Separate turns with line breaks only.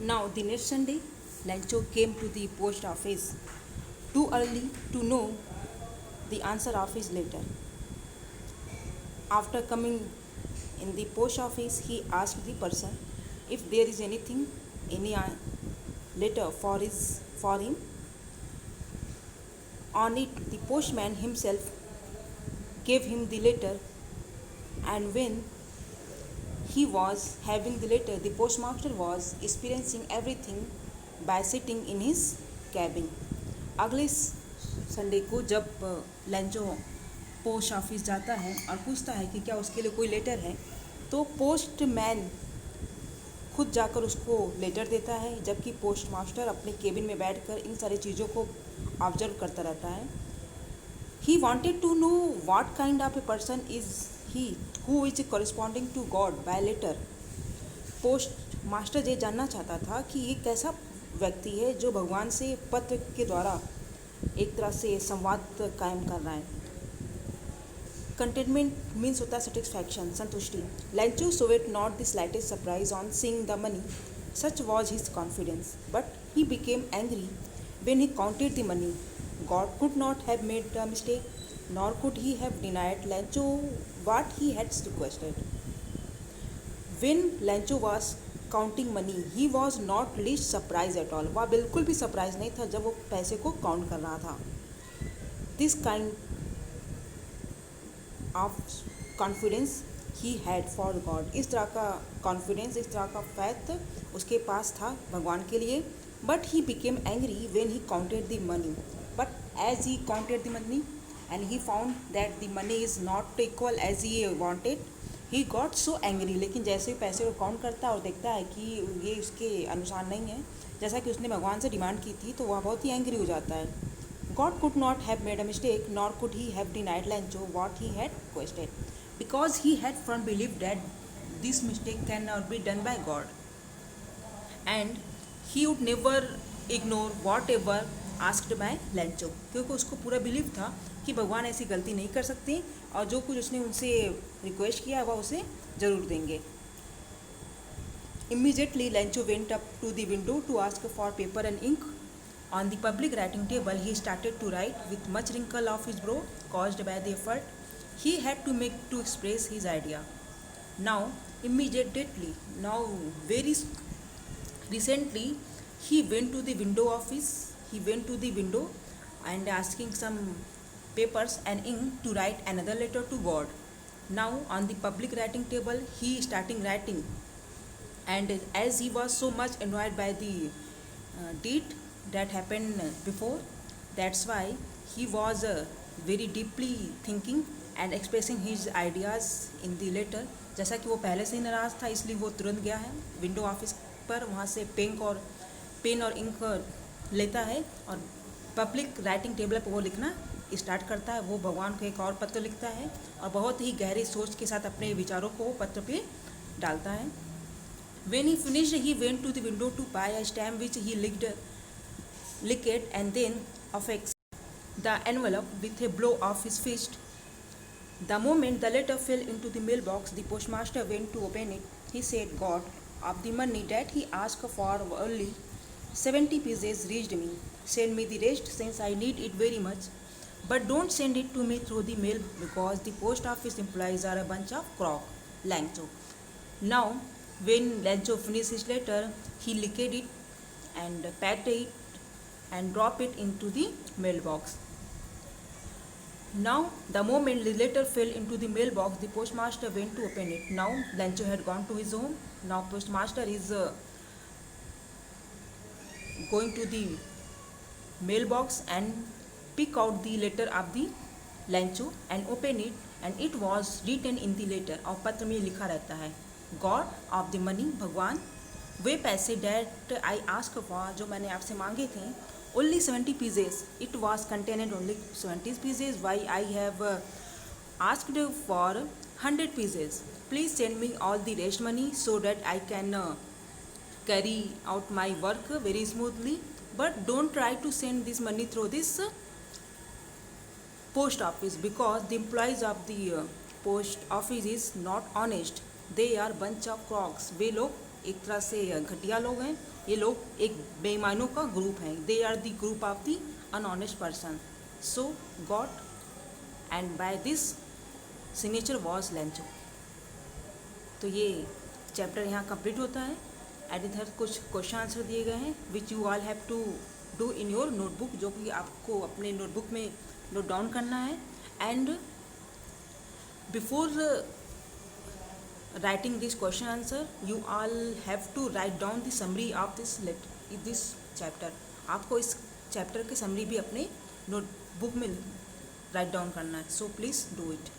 Now, the next Sunday, Lancho came to the post office too early to know the answer of his letter. After coming in the post office, he asked the person if there is anything, any letter for him. On it, the postman himself gave him the letter, and when he was having the letter, the postmaster was experiencing everything by sitting in his cabin. अगले Sunday को जब लैंचो post office जाता है और पूछता है कि क्या उसके लिए कोई लेटर है, तो पोस्टमैन खुद जाकर उसको लेटर देता है, जबकि पोस्ट मास्टर अपने केबिन में बैठकर इन सारी चीज़ों को ऑब्जर्व करता रहता है. He wanted to know what kind of a person is he who is corresponding to God by letter. Post master ये जानना चाहता था कि ये कैसा व्यक्ति है जो भगवान से पत्र के द्वारा एक तरह से संवाद कायम कर रहा है. कंटेनमेंट मीन्स होता है सेटिस्फैक्शन, संतुष्टि. Lencho showed not the slightest surprise on seeing the money, such was his confidence, but he became angry when he counted the money. God could not have made a mistake, nor could he have denied Lancho what he had requested. When Lancho was counting money, he was not least surprised at all. वह बिल्कुल भी surprise नहीं था जब वो पैसे को count कर रहा था. This kind of confidence he had for God. इस तरह का कॉन्फिडेंस, इस तरह का फैथ उसके पास था भगवान के लिए. But he became angry when he counted the money. But as he counted the money and he found that the money is not equal as he wanted, he got so angry. लेकिन जैसे ही पैसे को count करता है और देखता है कि ये उसके अनुसार नहीं है जैसा कि उसने भगवान से डिमांड की थी, तो वह बहुत ही एंग्री हो जाता है. God could not have made a mistake, nor could he have denied Lancho what he had requested, because he had firm belief that this mistake cannot be done by God, and he would never ignore what ever asked by लैंचो. क्योंकि उसको पूरा believe था कि भगवान ऐसी गलती नहीं कर सकते और जो कुछ उसने उनसे रिक्वेस्ट किया वह उसे ज़रूर देंगे. Immediately Lencho went up to the window to ask for paper and ink. On the public writing table he started to write with much wrinkle of his brow caused by the effort he had to make to express his idea. Now, immediately, now very recently, he went to the window office. He went to the window and asking some papers and ink to write another letter to God. Now on the public writing table, he starting writing, and as he was so much annoyed by the deed that happened before, that's why he was very deeply thinking and expressing his ideas in the letter. जैसा कि वो पहले से ही नाराज़ था, इसलिए वो तुरंत गया है विंडो ऑफिस पर, वहाँ से पेन और इंक लेता है और पब्लिक राइटिंग टेबल पर वो लिखना स्टार्ट करता है. वो भगवान को एक और पत्र लिखता है और बहुत ही गहरी सोच के साथ अपने विचारों को वो पत्र पे डालता है. When he finished, he went to the window to buy a stamp which he licked and then affixed the envelope with a blow of his fist. The moment the letter fell into the mailbox, the postmaster went to open it. He said, God, of the money that he asked for only 70 pieces reached me. Send me the rest since I need it very much. But don't send it to me through the mail because the post office employees are a bunch of crock. Lancho. Now, when Lancho finished his letter, he licked it and packed it and dropped it into the mailbox. Now, the moment the letter fell into the mailbox, the postmaster went to open it. Now, Lancho had gone to his home. Now, postmaster is going to the mailbox and pick out the letter of the Lancho and open it, and it was written in the letter. और पत्र में लिखा रहता है, God of the money, भगवान, वे पैसे that I asked for, जो मैंने आपसे मांगे थे, only 70 pieces. It was contained only 70 pieces. Why I have asked for 100 pieces. Please send me all the rest money so that I can carry out my work very smoothly. But don't try to send this money through this post office because the employees of the post office is not honest. They are bunch of crooks. वे लोग एक तरह से घटिया लोग हैं, ये लोग एक बेईमानों का ग्रुप हैं, they are the group of the unhonest person, so got and by this signature was Lencho. तो ये चैप्टर यहाँ कंप्लीट होता है एंड इधर कुछ क्वेश्चन आंसर दिए गए हैं which you all have to do in your notebook, जो कि आपको अपने नोटबुक में नोट डाउन करना है। And before writing this question answer you all have to write down the summary of this chapter। आपको इस चैप्टर की समरी भी अपने नोटबुक में राइट डाउन करना है, सो प्लीज़ डू इट।